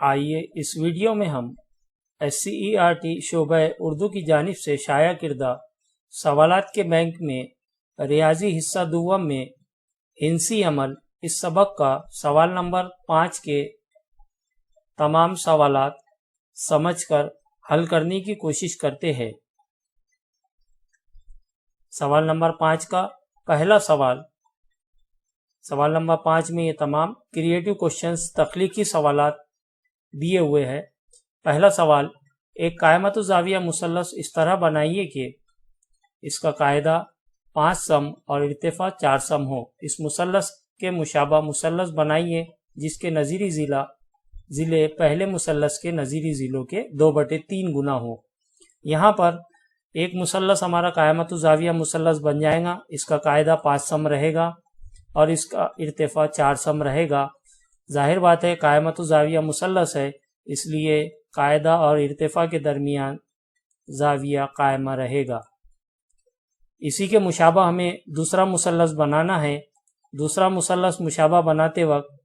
आइए इस वीडियो में हम SCERT शोबे उर्दू की जानिब से शाया किरदा सवालात के बैंक में रियाजी हिस्सा दुव्वम में हिंसी अमल इस सबक का सवाल नंबर 5 के तमाम सवालात समझकर हल करने की कोशिश करते हैं। सवाल नंबर 5 का पहला सवाल नंबर 5 में ये तमाम क्रिएटिव क्वेश्चंस तख्लीकी सवालात दिए हुए हैं। पहला सवाल, एक कायमतु ज़ाविया मुसल्लस इस तरह बनाइए कि इसका कायदा 5 सम और इर्तिफा 4 सम हो। इस मुसल्लस के मुशाबा मुसल्लस बनाइए जिसके नज़ीरी ज़िले पहले मुसल्लस के नज़ीरी ज़िलों के 2/3 गुना हो। यहाँ पर एक मुसल्लस हमारा कायमतु ज़ाविया मुसल्लस बन जाएगा। इसका कायदा 5 सम रहेगा और इसका इर्तिफा 4 सम रहेगा। जाहिर बात है कायमतु ज़ाविया मुसल्लस है, इसलिए कायदा और इर्तिफा के दरमियान ज़ाविया कायमा रहेगा। इसी के मुशाबा हमें दूसरा मुसल्लस बनाना है। दूसरा मुसल्लस मुशाबा बनाते वक्त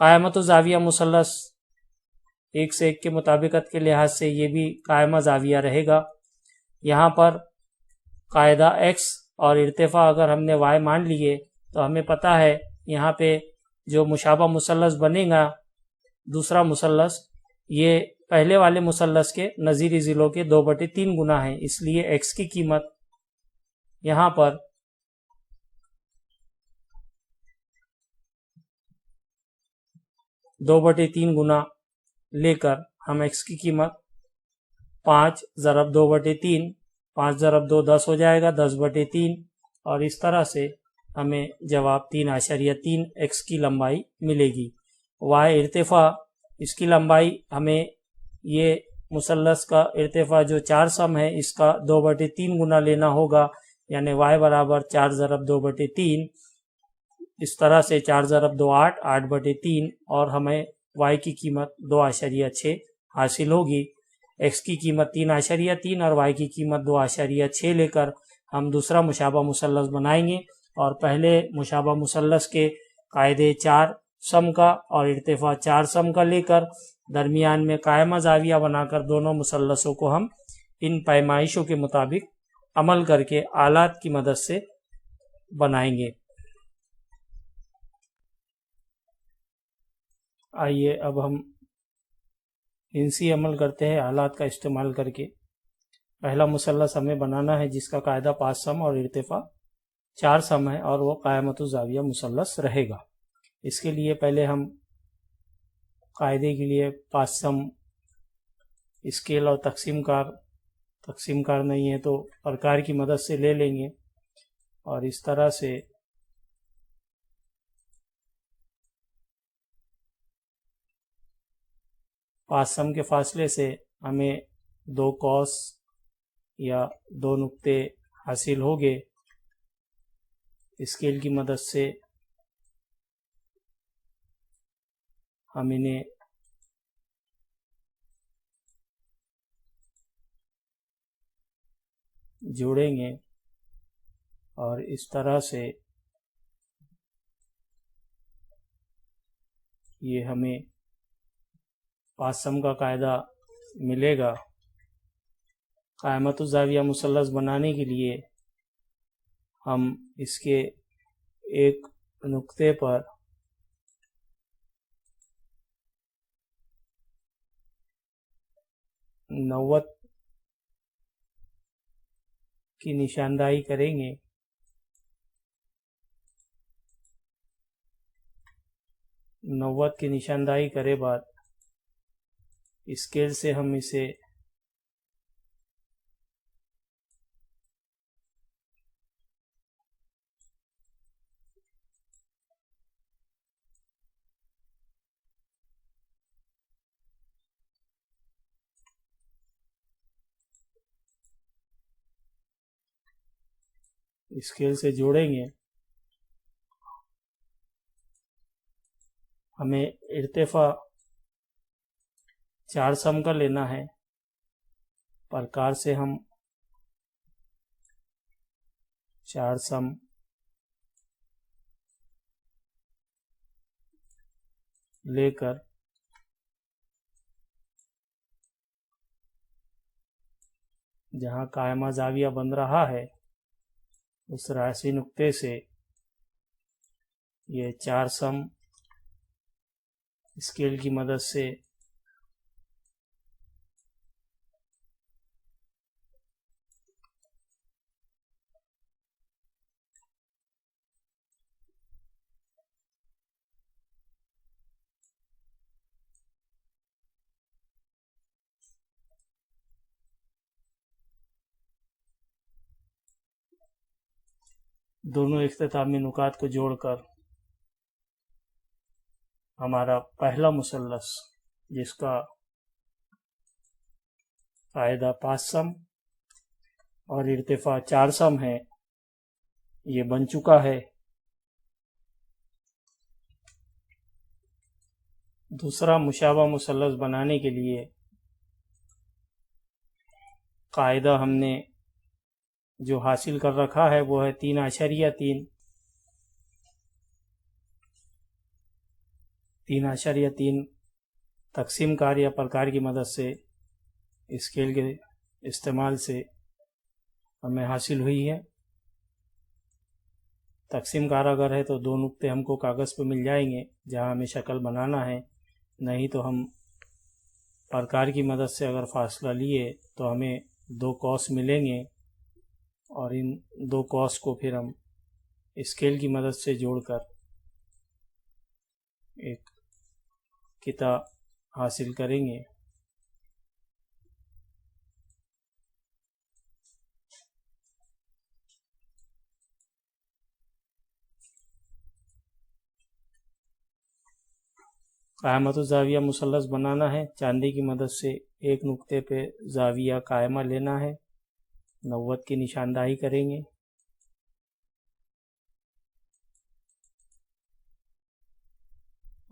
कायमतु ज़ाविया मुसल्लस एक से एक के मुताबिकत के लिहाज से ये भी कायमा ज़ाविया रहेगा। यहाँ पर कायदा x और इर्तिफा अगर हमने y मान लिए तो हमें पता है यहाँ पे जो मुशाबा मुसल्लस बनेगा दूसरा मुसल्लस ये पहले वाले मुसल्लस के नज़ीरी ज़िलों के 2/3 गुना है। इसलिए x की कीमत यहाँ पर 2/3 गुना लेकर हम x की कीमत 5 ज़रब 2/3, 5 ज़रब 2 10 हो जाएगा, 10/3 और इस तरह से हमें जवाब 3.3 x की लंबाई मिलेगी। y इर्तिफा, इसकी लंबाई हमें ये मुसल्लस का इर्तिफा जो 4 सम है इसका 2/3 गुना लेना होगा, यानी y बराबर 4 ज़रब 2/3। इस तरह से 4 ज़रब 2 8, 8/3 और हमें y की कीमत 2.6 हासिल होगी। x की कीमत 3.3 और y की कीमत 2.6 लेकर हम दूसरा मुशाबा मुसल्लस बनाएंगे और पहले मुशाबा मुसल्लस के कायदे 4 सम का और इर्तिफा 4 सम का लेकर दरमियान में कायमा ज़ाविया बनाकर दोनों मुसल्लसों को हम इन पैमाइशों के मुताबिक अमल करके आलात की मदद से बनाएंगे। आइए अब हम हिंसी अमल करते हैं आलात का इस्तेमाल करके। पहला मुसल्लस हमें बनाना है जिसका कायदा 5 सम और इर्तिफा 4 सम है और वो कायमतु ज़ाविया मुसल्लस रहेगा। इसके लिए पहले हम कायदे के लिए 5 सम स्केल और तकसीम कार नहीं है तो प्रकार की मदद से ले लेंगे और इस तरह से पाँच सम के फासले से हमें 2 कॉस या 2 नुक्ते हासिल हो गए। स्केल की मदद से हम इन्हें जोड़ेंगे और इस तरह से ये हमें 5 सम का कायदा मिलेगा। कायमतु ज़ाविया मुसल्लस बनाने के लिए हम इसके एक नुक्ते पर नव्वत की निशानदाही करेंगे। नव्वत की निशानदाही करे बाद स्केल से हम इसे स्केल से जोड़ेंगे। हमें इर्तिफा 4 सम का लेना है। प्रकार से हम 4 सम लेकर जहाँ कायमा जाविया बन रहा है उस राशि नुक्ते से ये 4 सम स्केल की मदद से दोनों इख्तितामी नुकात को जोड़कर हमारा पहला मुसल्लस जिसका कायदा 5 सम और इर्तिफा 4 सम है ये बन चुका है। दूसरा मुशाबा मुसल्लस बनाने के लिए कायदा हमने जो हासिल कर रखा है वो है 3.3 3.3 तकसीम कार या प्रकार की मदद से स्केल के इस्तेमाल से हमें हासिल हुई है। तकसीम कार अगर है तो 2 नुक्ते हमको कागज़ पे मिल जाएंगे जहां हमें शक्ल बनाना है, नहीं तो हम प्रकार की मदद से अगर फासला लिए तो हमें 2 कॉस मिलेंगे और इन 2 कॉस को फिर हम स्केल की मदद से जोड़कर एक किता हासिल करेंगे। कायमत जाविया मुसल्लस बनाना है, चांदी की मदद से एक नुक्ते पे जाविया कायमा लेना है, 90 की निशानदाही करेंगे।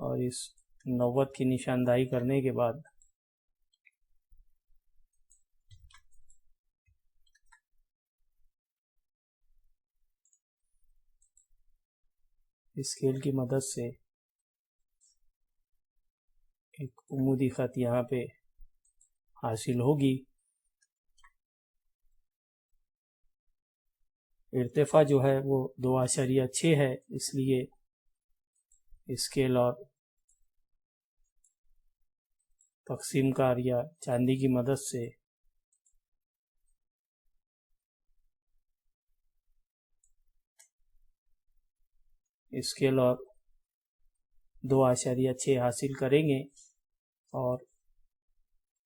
और इस 90 की निशानदाही करने के बाद स्केल की मदद से एक उमूदी खत यहाँ पे हासिल होगी। इर्तिफा जो है वो 2.6 है, इसलिए स्केल और तकसीम कार या चांदी की मदद से स्केल और 2.6 हासिल करेंगे और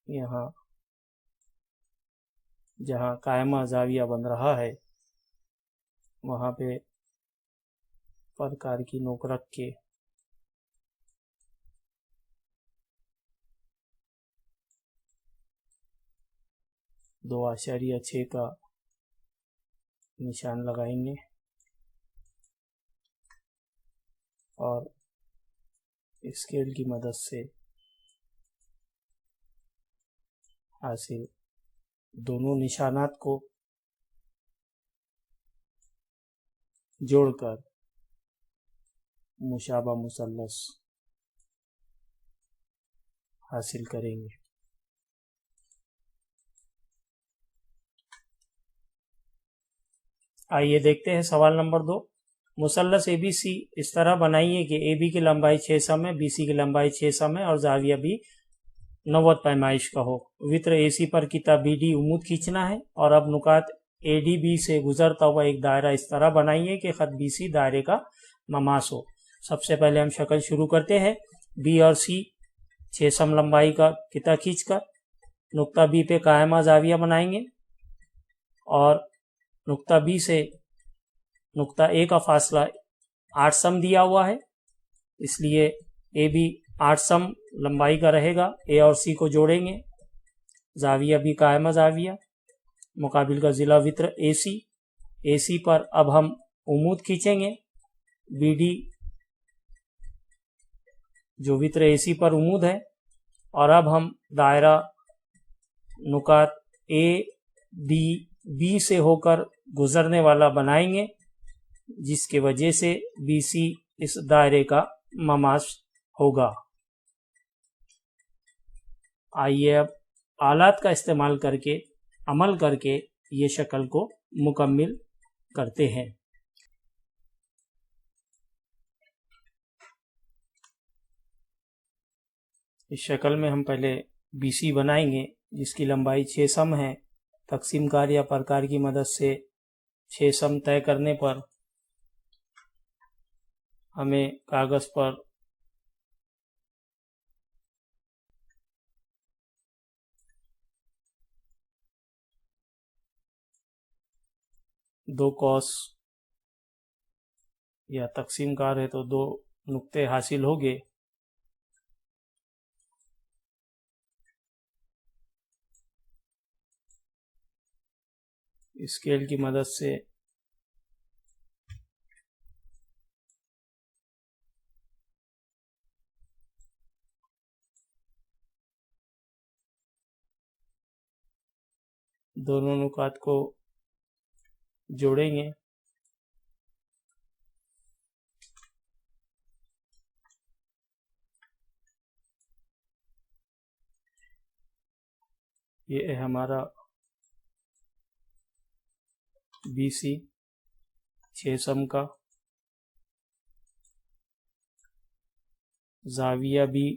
यहाँ जहाँ कायमा जाविया बन रहा है वहाँ पे प्रकार की नोक रख के दो आशारिया 6 का निशान लगाएंगे और स्केल की मदद से हासिल दोनों निशानात को जोड़कर मुशाबा मुसल्लस हासिल करेंगे। आइए देखते हैं सवाल नंबर 2। मुसल्लस एबीसी इस तरह बनाइए कि ए बी की लंबाई 6 सम है, बी सी की लंबाई 6 सम है और जाविया भी 90 पैमाइश का हो। वित्र एसी पर किता बी डी उम्मीद खींचना है और अब नुकात ए डी बी से गुजरता हुआ एक दायरा इस तरह बनाइए कि खत बी सी दायरे का ममास हो। सबसे पहले हम शक्ल शुरू करते हैं। बी और सी 6 सम लंबाई का किता खींचकर नुक्ता बी पे कायमा जाविया बनाएंगे और नुक्ता बी से नुक्ता ए का फासला 8 सम दिया हुआ है, इसलिए ए बी 8 सम लंबाई का रहेगा। ए और सी को जोड़ेंगे, जाविया भी कायमा जाविया, मुकाबिल का जिला वित्र एसी। एसी पर अब हम उम्मीद खींचेंगे, बी डी जो वित्र एसी पर उम्मीद है और अब हम दायरा नुकात ए डी बी से होकर गुजरने वाला बनाएंगे, जिसके वजह से बी सी इस दायरे का ममास होगा। आइए अब आलात का इस्तेमाल करके अमल करके ये शक्ल को मुकम्मिल करते हैं। इस शक्ल में हम पहले BC बनाएंगे जिसकी लंबाई 6 सम है। तकसीम कार या प्रकार की मदद से 6 सम तय करने पर हमें कागज पर दो कॉस या तकसीम कार है तो 2 नुक्ते हासिल हो गए। स्केल की मदद से दोनों नुकात को जोड़ेंगे। ये है हमारा BC 6 सम का। जाविया भी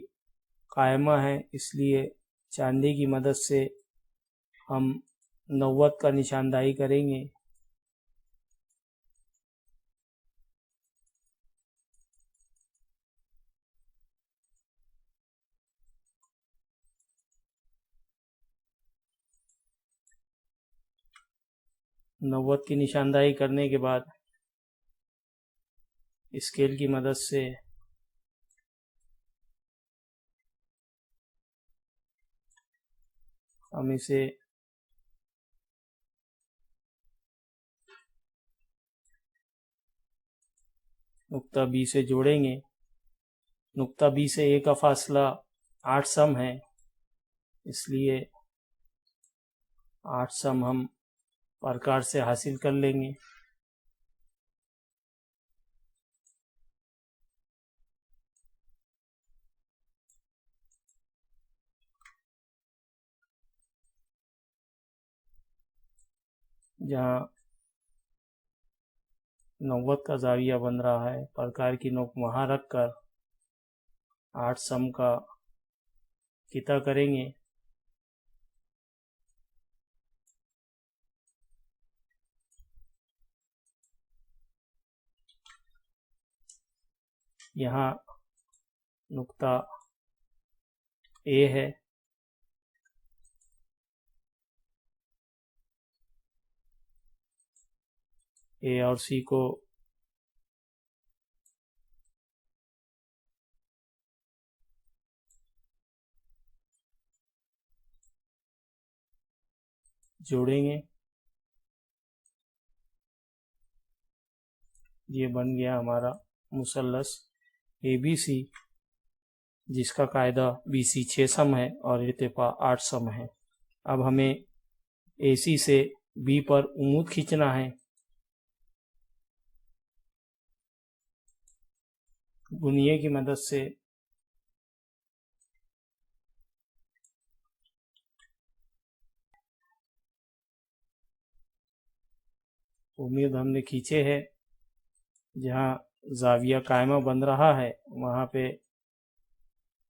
कायमा है, इसलिए चांदी की मदद से हम 90 का निशानदाही करेंगे। नव्वद की निशानदाही करने के बाद स्केल की मदद से हम इसे नुक्ता B से जोड़ेंगे। नुक्ता B से A का फासला 8 सम है, इसलिए 8 सम हम प्रकार से हासिल कर लेंगे। जहाँ 90 का जाविया बन रहा है, प्रकार की नोक वहाँ रखकर 8 सम का किता करेंगे। यहाँ नुक्ता A है, A और C को जोड़ेंगे। ये बन गया हमारा मुसल्लस ABC, जिसका कायदा BC 6 सम है और इर्तिफा 8 सम है। अब हमें AC से B पर उम्मूद खींचना है। बुनिये की मदद से उम्मीद हमने खींचे है। जहाँ जाविया कायमा बन रहा है वहाँ पे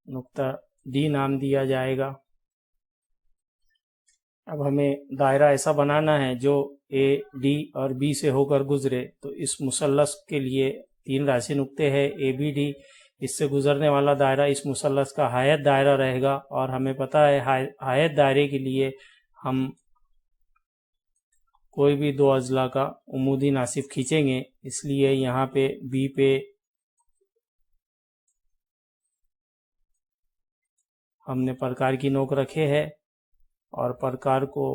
नुक्ता D नाम दिया जाएगा। अब हमें दायरा ऐसा बनाना है जो A, D और B से होकर गुजरे। तो इस मुसल्लस के लिए 3 राशि नुक्ते हैं ABD। इससे गुजरने वाला दायरा इस मुसल्लस का हायत दायरा रहेगा और हमें पता है हायत दायरे के लिए हम कोई भी 2 अजला का उमूदी नासिफ खींचेंगे। इसलिए यहाँ पे B पे हमने प्रकार की नोक रखे है और प्रकार को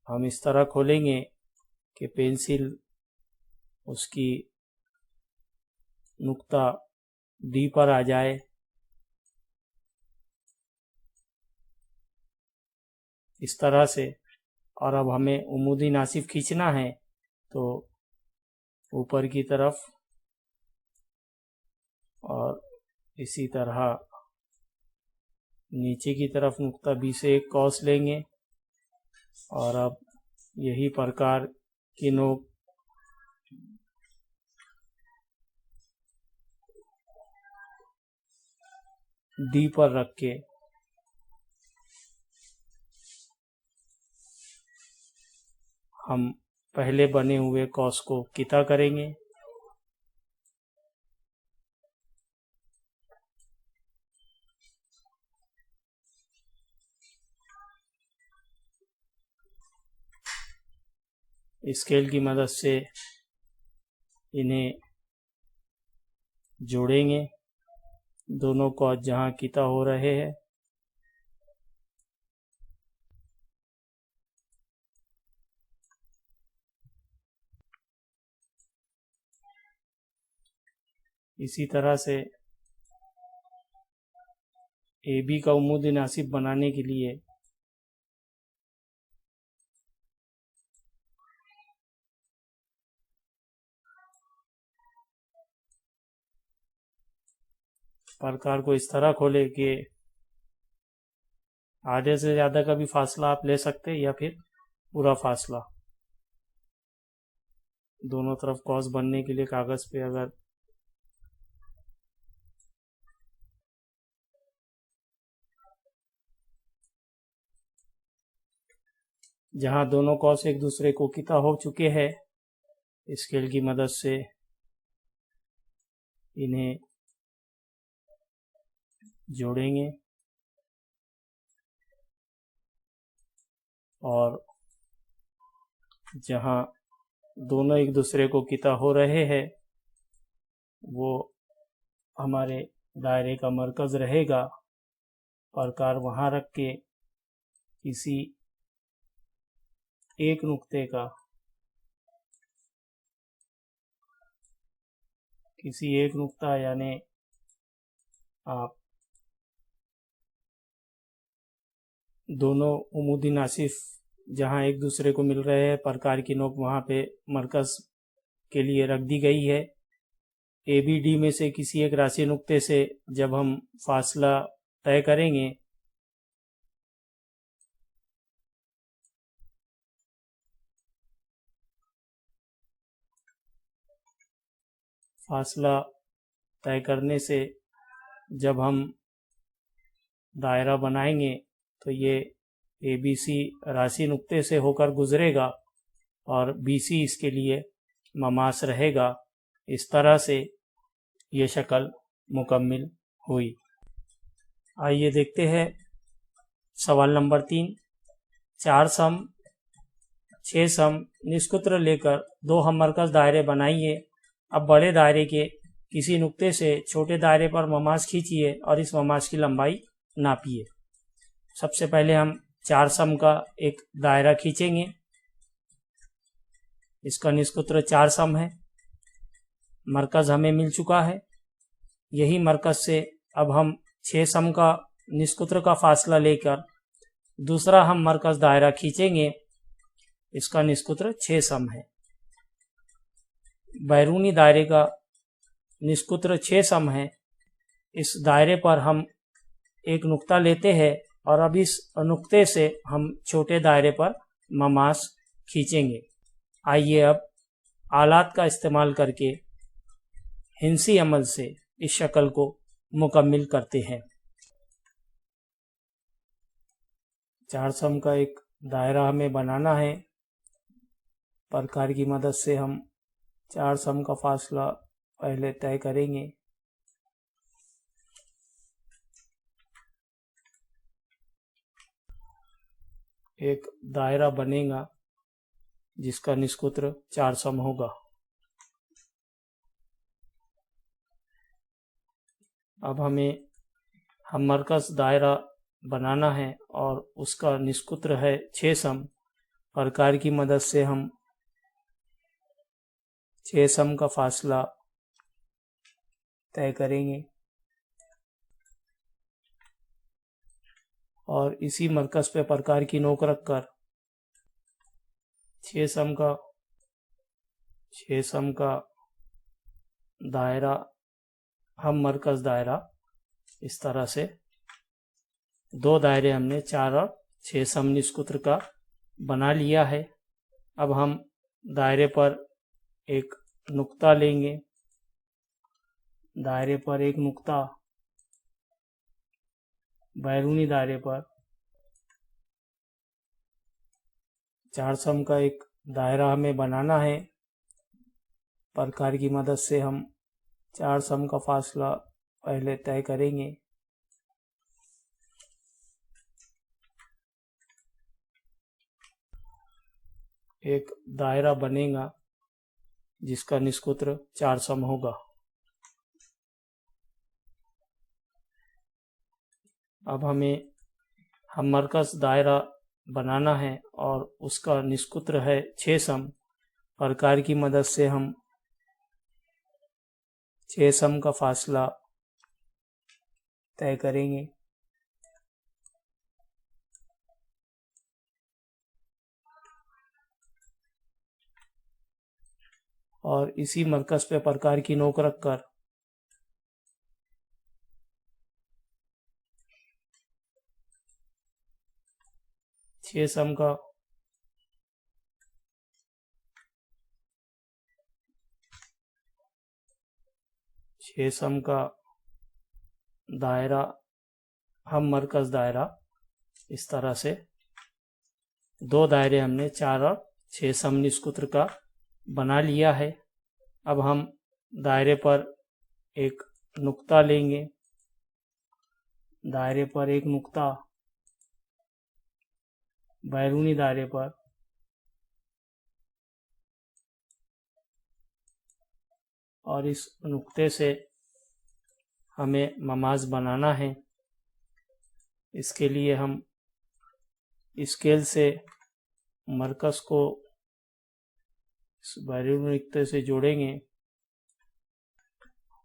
हम इस तरह खोलेंगे कि पेंसिल उसकी नुक्ता D पर आ जाए। इस तरह से। और अब हमें उमूदी नासिफ खींचना है तो ऊपर की तरफ और इसी तरह नीचे की तरफ नुक्ता बी से एक कॉस लेंगे और अब यही प्रकार की नोक डी पर रख के हम पहले बने हुए कॉस को किता करेंगे। स्केल की मदद से इन्हें जोड़ेंगे, दोनों कॉस जहां किता हो रहे हैं। इसी तरह से ए बी का उम्मूदी नासिब बनाने के लिए प्रकार को इस तरह खोले कि आधे से ज़्यादा का भी फासला आप ले सकते हैं या फिर पूरा फासला। दोनों तरफ कॉस बनने के लिए कागज़ पे अगर जहां दोनों कॉस एक दूसरे को किता हो चुके हैं, स्केल की मदद से इन्हें जोड़ेंगे और जहां दोनों एक दूसरे को किता हो रहे हैं वो हमारे दायरे का मरकज़ रहेगा। प्रकार वहां रख के किसी एक नुक्ते का यानी आप दोनों उम्मूदी नासिफ जहां एक दूसरे को मिल रहे हैं, प्रकार की नोक वहां पे मरकज़ के लिए रख दी गई है। ए बी डी में से किसी एक राशि नुक्ते से जब हम फासला तय करेंगे फासला तय करने से जब हम दायरा बनाएंगे तो ये ए बी सी राशि नुक्ते से होकर गुजरेगा और बी सी इसके लिए ममास रहेगा। इस तरह से ये शक्ल मुकम्मिल हुई। आइए देखते हैं सवाल नंबर 3। 4 सम 6 सम निष्कुत्र लेकर 2 हम मरकज़ दायरे बनाइए। अब बड़े दायरे के किसी नुक्ते से छोटे दायरे पर ममास खींचिए और इस ममास की लंबाई नापिए। सबसे पहले हम 4 सम का एक दायरा खींचेंगे। इसका निष्कुत्र 4 सम है। मरकज़ हमें मिल चुका है। यही मरकज़ से अब हम 6 सम का निष्कुत्र का फासला लेकर दूसरा हम मरकज़ दायरा खींचेंगे। इसका निष्कुत्र 6 सम है। बैरूनी दायरे का निष्कुत्र 6 सम है। इस दायरे पर हम एक नुक्ता लेते हैं और अब इस नुक्ते से हम छोटे दायरे पर ममास खींचेंगे। आइए अब आलात का इस्तेमाल करके हिंसी अमल से इस शक्ल को मुकम्मिल करते हैं। 4 सम का एक दायरा हमें बनाना है। प्रकार की मदद से हम 4 सम का फासला पहले तय करेंगे। एक दायरा बनेगा जिसका निष्कुत्र 4 सम होगा। अब हमें हम मरकज़ दायरा बनाना है और उसका निष्कुत्र है 6 सम। प्रकार की मदद से हम 6 सम का फासला तय करेंगे और इसी मरकज़ पे प्रकार की नोक रखकर 6 सम का दायरा हम मरकज़ दायरा इस तरह से दो दायरे हमने 4 और 6 सम निष्कुत्र का बना लिया है। अब हम दायरे पर एक नुक्ता लेंगे, दायरे पर एक नुक्ता, बैरूनी दायरे पर 4 सम का एक दायरा हमें बनाना है। प्रकार की मदद से हम 4 सम का फासला पहले तय करेंगे। एक दायरा बनेगा जिसका निष्कुत्र 4 सम होगा। अब हम मरकज दायरा बनाना है और उसका निष्कुत्र है 6 सम। प्रकार की मदद से हम 6 सम का फासला तय करेंगे। और इसी मरकज पे प्रकार की नोक रखकर छह सम का दायरा, हम मरकज दायरा इस तरह से दो दायरे हमने 4 और 6 सम निष्कुत्र का बना लिया है। अब हम दायरे पर एक नुक्ता लेंगे, दायरे पर एक नुक्ता, बैरूनी दायरे पर और इस नुक्ते से हमें ममाज बनाना है। इसके लिए हम स्केल से मरकज को इस बैरूनी नुक्ते से जोड़ेंगे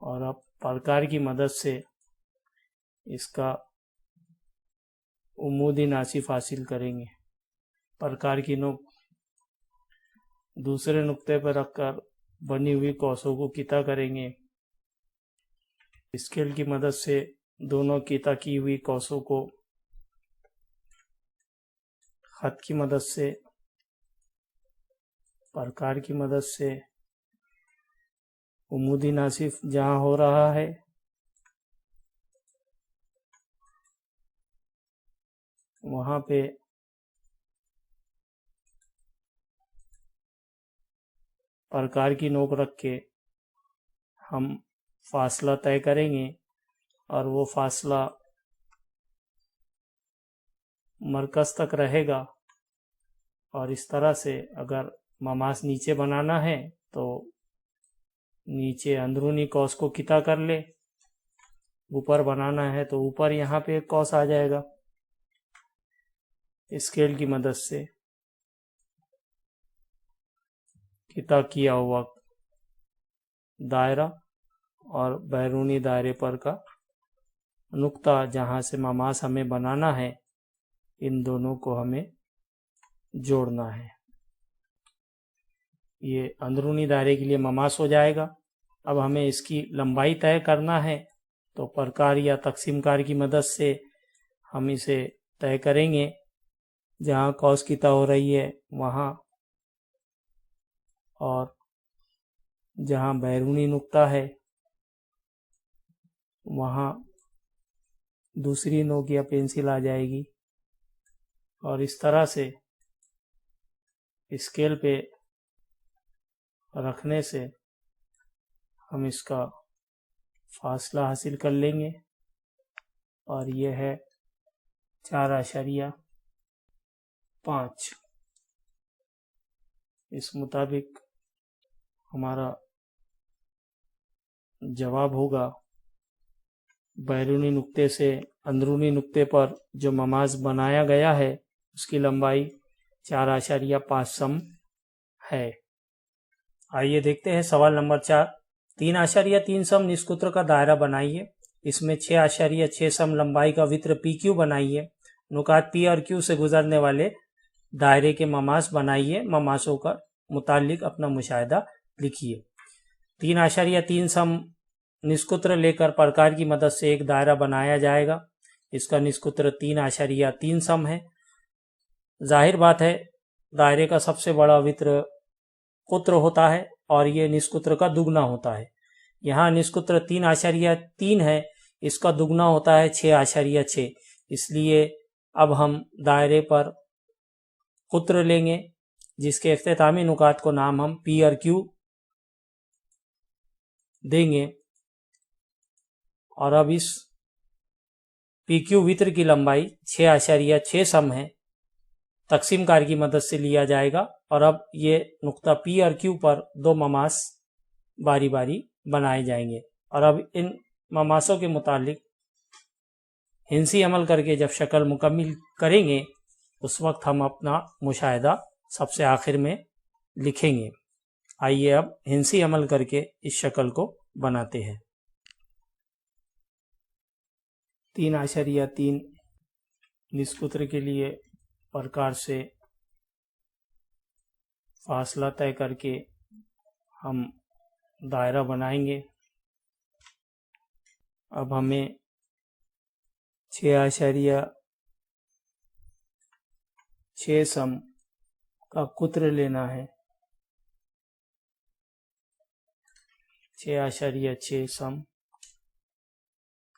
और अब प्रकार की मदद से इसका उमूदी नासिफ हासिल करेंगे। प्रकार की नोक दूसरे नुक्ते पर रखकर बनी हुई कौसों को किता करेंगे। स्केल की मदद से दोनों किता की हुई कौसों को खत की मदद से, प्रकार की मदद से उमूदी नासिफ जहाँ हो रहा है वहाँ पे प्रकार की नोक रख के हम फासला तय करेंगे और वो फासला मरकज तक रहेगा। और इस तरह से अगर ममास नीचे बनाना है तो नीचे अंदरूनी कौस को किता कर ले, ऊपर बनाना है तो ऊपर यहाँ पे एक कौस आ जाएगा। स्केल की मदद से किता किया हुआ दायरा और बैरूनी दायरे पर का नुक्ता जहाँ से ममास हमें बनाना है, इन दोनों को हमें जोड़ना है। ये अंदरूनी दायरे के लिए ममास हो जाएगा। अब हमें इसकी लंबाई तय करना है तो प्रकार या तकसीमकार की मदद से हम इसे तय करेंगे। जहाँ कौस किता हो रही है वहाँ और जहाँ बैरूनी नुक्ता है वहाँ दूसरी नोक या पेंसिल आ जाएगी। और इस तरह से स्केल पे रखने से हम इसका फासला हासिल कर लेंगे और यह है 4.5। इस मुताबिक हमारा जवाब होगा। बैरूनी नुक्ते से अंदरूनी नुक्ते पर जो ममाज बनाया गया है उसकी लंबाई 4.5 सम है। आइए देखते हैं सवाल नंबर 4। 3.3 सम निष्कुत्र का दायरा बनाइए। इसमें 6.6 सम लंबाई का वृत्त PQ बनाइए। नुकात P और Q से गुजरने वाले दायरे के ममास बनाइए। ममासों का मुतालिक अपना मुशाहिदा लिखिए। 3.3 सम निष्कुत्र लेकर प्रकार की मदद से एक दायरा बनाया जाएगा। इसका निष्कुत्र 3.3 सम है। जाहिर बात है दायरे का सबसे बड़ा वृत्त कुत्र होता है और ये निष्कुत्र का दुगना होता है। यहाँ निष्कुत्र 3.3 है, इसका दुगना होता है 6.6। इसलिए अब हम दायरे पर कुत्र लेंगे जिसके इख्तितामी नुकात को नाम हम पी और क्यू देंगे। और अब इस पी क्यू वृत्त की लंबाई 6.6 सम है, तकसीम कार की मदद से लिया जाएगा। और अब ये नुक्ता पी और क्यू पर दो ममास बारी बारी बनाए जाएंगे। और अब इन ममासों के मुतालिक हिंसी अमल करके जब शक्ल मुकम्मिल करेंगे उस वक्त हम अपना मुशाहिदा सबसे आखिर में लिखेंगे। आइए अब हिंसी अमल करके इस शक्ल को बनाते हैं। 3.3 निष्कुत्र के लिए प्रकार से फासला तय करके हम दायरा बनाएंगे। अब हमें 6.6 सम का कुत्र लेना है। 6.6 सम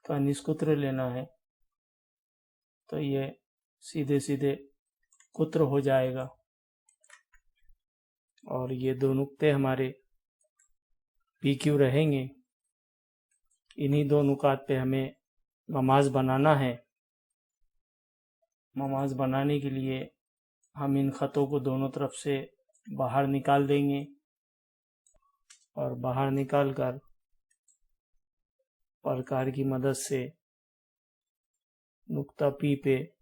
का निष्कुत्र लेना है तो ये सीधे सीधे कुत्र हो जाएगा। और ये दो नुक्ते हमारे पी क्यू रहेंगे। इन्हीं दो नुकात पे हमें ममाज बनाना है। ममाज बनाने के लिए हम इन ख़तों को दोनों तरफ से बाहर निकाल देंगे और बाहर निकाल कर प्रकार की मदद से नुक्ता पी पे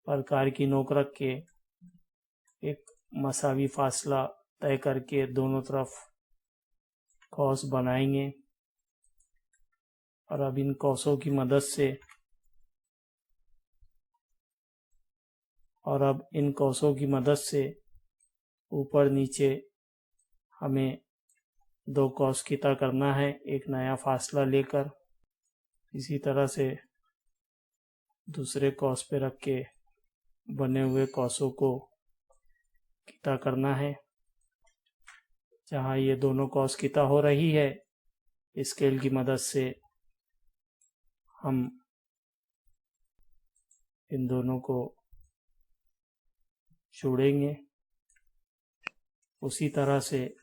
प्रकार की नोक रख के एक मसावी फासला तय करके दोनों तरफ कौस बनाएंगे। और अब इन कौसों की मदद से ऊपर नीचे हमें दो कौस किता करना है, एक नया फासला लेकर। इसी तरह से दूसरे कौस पे रख के बने हुए कौसों को किता करना है। जहाँ ये दोनों कौस किता हो रही है, स्केल की मदद से हम इन दोनों को जोड़ेंगे। उसी तरह से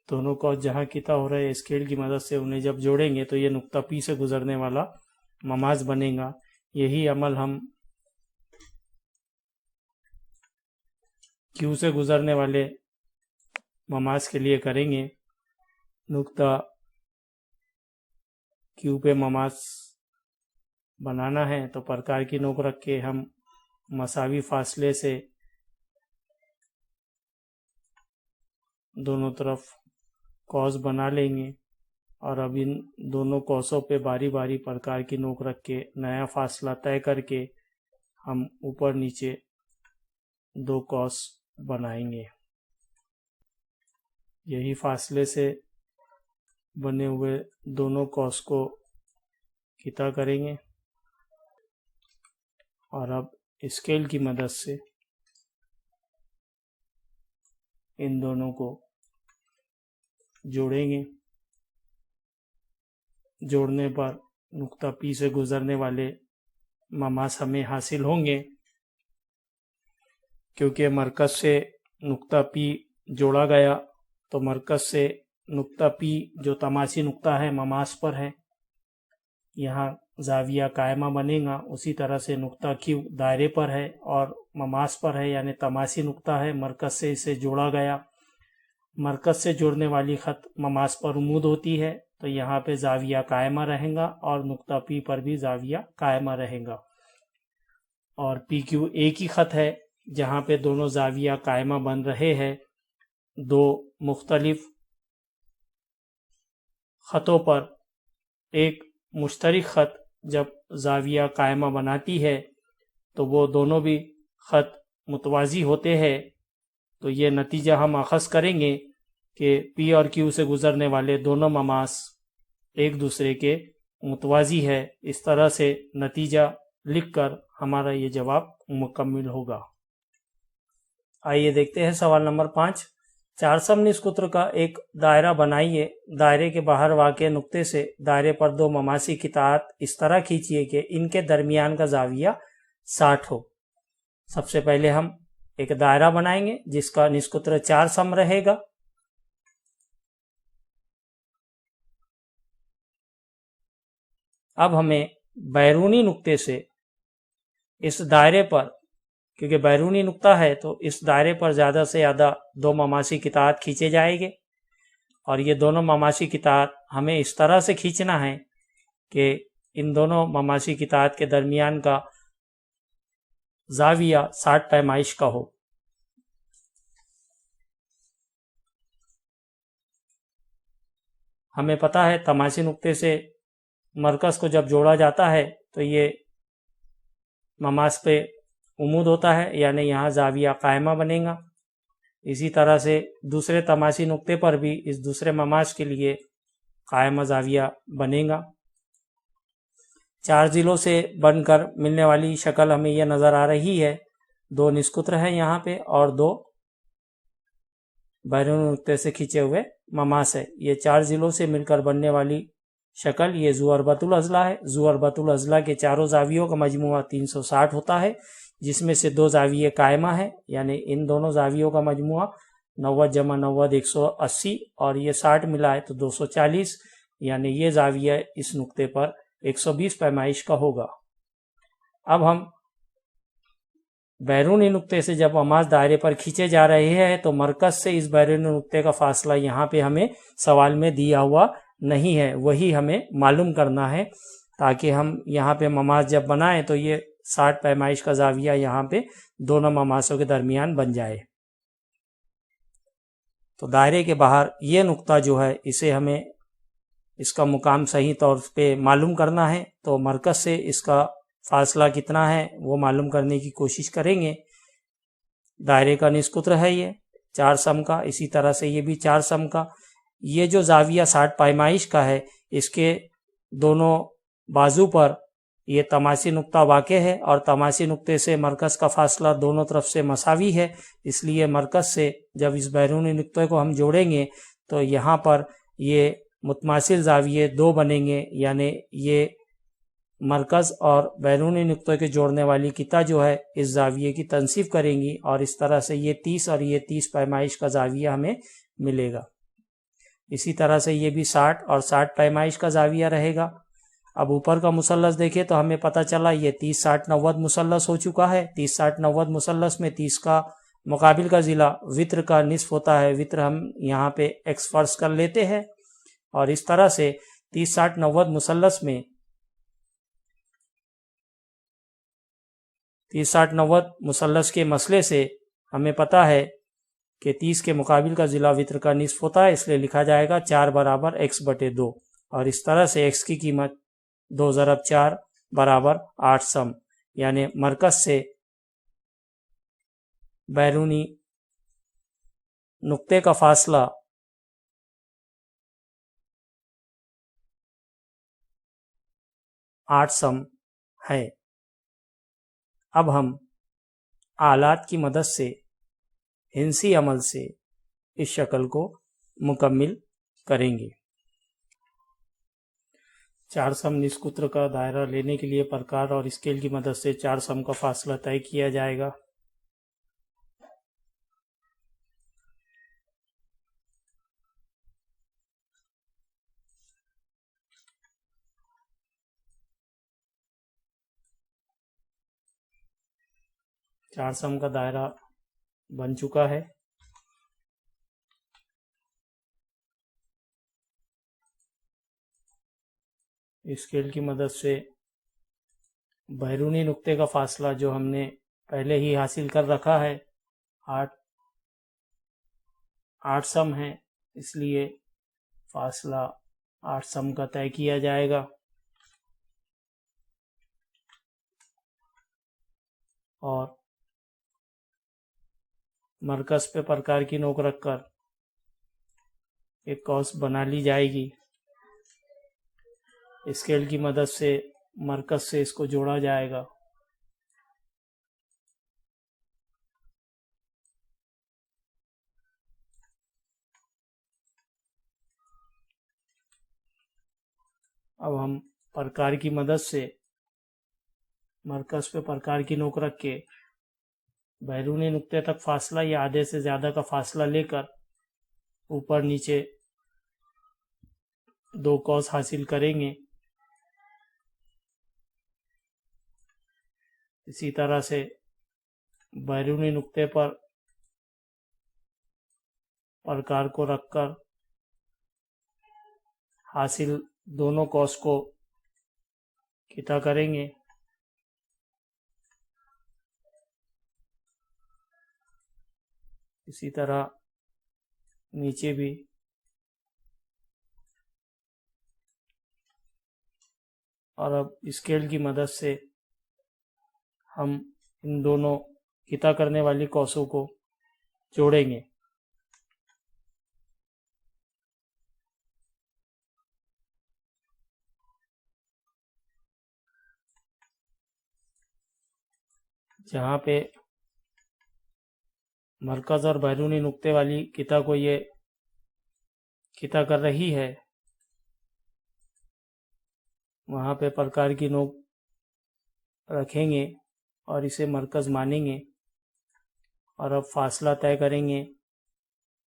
दोनों कौस जहाँ किता हो रहे हैं स्केल की मदद से उन्हें जब जोड़ेंगे तो ये नुक्ता पी से गुजरने वाला ममाज बनेगा। यही अमल हम क्यू से गुजरने वाले ममाज के लिए करेंगे। नुक्ता क्यू पे ममाज बनाना है तो प्रकार की नोक रख के हम मसावी फासले से दोनों तरफ कौस बना लेंगे। और अब इन दोनों कौसों पे बारी बारी प्रकार की नोक रख के नया फासला तय करके हम ऊपर नीचे दो कौस बनाएंगे। यही फासले से बने हुए दोनों कौस को किता करेंगे। और अब स्केल की मदद से इन दोनों को जोड़ेंगे। जोड़ने पर नुक्ता पी से गुजरने वाले ममास हमें हासिल होंगे। क्योंकि मरकज से नुक्ता पी जोड़ा गया तो मरकज से नुक्ता पी जो तमासी नुक्ता है ममास पर है, यहाँ जाविया कायमा बनेगा। उसी तरह से नुक्ता क्यू दायरे पर है और ममास पर है, यानी तमासी नुक्ता है, मरकज से इसे जोड़ा गया। मरकज से जोड़ने वाली ख़त ममास पर उमूद होती है तो यहाँ पे जाविया कायमा रहेगा और नुक्ता पी पर भी जाविया कायमा रहेगा। और पी क्यू एक ही ख़त है जहाँ पे दोनों जाविया कायमा बन रहे हैं। दो मुख्तलिफ ख़तों पर एक मुश्तरक ख़त जब जाविया कायमा बनाती है तो वो दोनों भी ख़त मुतवाज़ी होते हैं। तो ये नतीजा हम अख़ज़ करेंगे कि पी और क्यू से गुज़रने वाले दोनों ममास एक दूसरे के मुतवाज़ी है। इस तरह से नतीजा लिखकर हमारा ये जवाब मुकम्मिल होगा। आइए देखते हैं सवाल नंबर 5। चार सम निष्सूत्र का एक दायरा बनाइए। दायरे के बाहर वाक़े नुक्ते से दायरे पर दो ममासी की तार इस तरह खींचिए कि इनके दरमियान का जाविया 60 हो। सबसे पहले हम एक दायरा बनाएंगे जिसका निष्सूत्र चार सम रहेगा। अब हमें बैरूनी नुक्ते से इस दायरे पर, क्योंकि बैरूनी नुक्ता है तो इस दायरे पर ज़्यादा से ज़्यादा दो ममासी की तार खींचे जाएंगे और ये दोनों ममासी की तार हमें इस तरह से खींचना है कि इन दोनों ममासी की तार के दरमियान का जाविया 60 पैमाइश का हो। हमें पता है तमाशी नुक्ते से मरकज़ को जब जोड़ा जाता है तो ये ममास पे उमूद होता है, यानी यहाँ जाविया कायमा बनेगा। इसी तरह से दूसरे तमाशी नुक्ते पर भी इस दूसरे ममास के लिए कायमा जाविया बनेगा। चार जिलों से बनकर मिलने वाली शक्ल हमें यह नज़र आ रही है। दो निष्सूत्र हैं यहाँ पे और दो बैरूनी नुक्ते से खींचे हुए ममास है। ये चार जिलों से मिलकर बनने वाली शक्ल ये ज़ुअरबतुल अज़ला है। ज़ुअरबतुल अज़ला के चारों जावियों का मजमुआ 360 होता है, जिसमें से दो जाविये कायमा है, यानी इन दोनों जावियों का मजमुआ 90 जमा 90 180 और ये 60 मिला है तो 240, यानी ये जाविया इस नुक्ते पर 120 पैमाइश का होगा। अब हम बैरूनी नुक्ते से जब ममास दायरे पर खींचे जा रहे हैं तो मरकज से इस बैरूनी नुक्ते का फासला यहाँ पे हमें सवाल में दिया हुआ नहीं है, वही हमें मालूम करना है ताकि हम यहाँ पे ममास जब बनाएं तो ये 60 पैमाइश का जाविया यहाँ पे दोनों ममासों के दरमियान बन जाए। तो दायरे के बाहर ये नुक्ता जो है इसे हमें इसका मुकाम सही तौर पे मालूम करना है। तो मरकज से इसका फासला कितना है वो मालूम करने की कोशिश करेंगे। दायरे का निष्सूत्र है ये चार सम का, इसी तरह से ये भी चार सम का। ये जो जाविया 60 पैमाइश का है इसके दोनों बाजू पर ये तमाशी नुक्ता वाक़े है और तमाशी नुक्ते से मरकज का फासला दोनों तरफ से मसावी है। इसलिए मरकज से जब इस बैरूनी नुक्ते को हम जोड़ेंगे तो यहाँ पर ये मुतमासिल जाविये दो बनेंगे, यानी ये मरकज़ और बैरूनी नुक्ते के जोड़ने वाली किता जो है इस जाविये की तनसीब करेंगी और इस तरह से ये 30 और ये 30 पैमाइश का जाविया हमें मिलेगा। इसी तरह से ये भी 60 और 60 पैमाइश का जाविया रहेगा। अब ऊपर का मुसल्लस देखें तो हमें पता चला ये 30 60 90 मुसल्लस हो चुका है। 30 60 90 मुसल्लस में 30 का मुकाबिल का ज़िला वित्र का निस्फ होता है। वित्र हम यहाँ पे एक्स फर्ज कर लेते हैं और इस तरह से 30 60 90 मुसल्लस में 30 60 90 मुसल्लस के मसले से हमें पता है कि 30 के मुकाबिल का ज़िला वित्र का निस्फ होता है, इसलिए लिखा जाएगा 4 बराबर x/2 और इस तरह से x की कीमत 2 ज़रब 4 बराबर 8 सम, यानी मरकज से बैरूनी नुक्ते का फासला 8 सम है। अब हम आलात की मदद से हिंसी अमल से इस शक्ल को मुकम्मिल करेंगे। चार सम निष्सूत्र का दायरा लेने के लिए प्रकार और स्केल की मदद से चार सम का फासला तय किया जाएगा। चार सम का दायरा बन चुका है। स्केल की मदद से बैरूनी नुक्ते का फासला जो हमने पहले ही हासिल कर रखा है 8 सम है, इसलिए फासला 8 सम का तय किया जाएगा और मरकज पे प्रकार की नोक रखकर एक कौस बना ली जाएगी। स्केल की मदद से मरकज से इसको जोड़ा जाएगा। अब हम प्रकार की मदद से मरकज पे प्रकार की नोक रख के बैरूनी नुक्ते तक फासला या आधे से ज़्यादा का फासला लेकर ऊपर नीचे 2 कॉस हासिल करेंगे। इसी तरह से बैरूनी नुक्ते पर प्रकार को रखकर हासिल दोनों कॉस को खिता करेंगे। इसी तरह नीचे भी और अब स्केल की मदद से हम इन दोनों खिता करने वाली कॉसों को जोड़ेंगे। जहाँ पे मरकज और बैरूनी नुक्ते वाली खिता को ये खिता कर रही है, वहाँ पे प्रकार की नोक रखेंगे और इसे मरकज मानेंगे और अब फासला तय करेंगे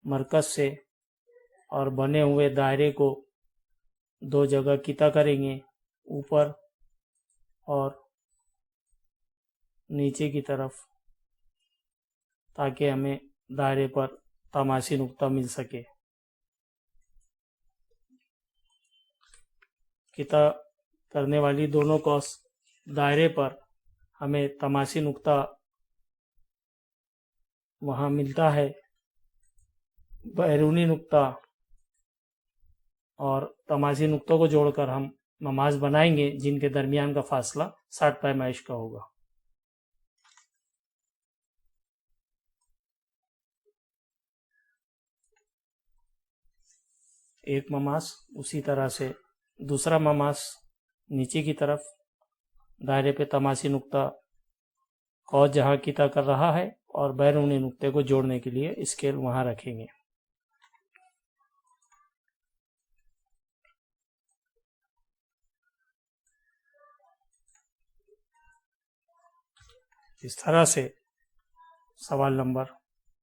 मरकज से और बने हुए दायरे को 2 जगह खिता करेंगे, ऊपर और नीचे की तरफ, ताकि हमें दायरे पर तमाशी नुक्ता मिल सके। खिता करने वाली दोनों कॉस दायरे पर हमें तमाशी नुक्ता वहाँ मिलता है। बैरूनी नुक्ता और तमाशी नुक्तों को जोड़कर हम ममाज बनाएंगे, जिनके दरमियान का फासला 60 पैमाइश का होगा। एक ममास उसी तरह से दूसरा ममास नीचे की तरफ दायरे पे तमाशी नुक्ता कॉस जहाँ खिता कर रहा है और बैरूनी नुक्ते को जोड़ने के लिए स्केल वहाँ रखेंगे। इस तरह से सवाल नंबर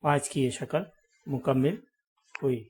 5 की ये शक्ल मुकम्मिल हुई।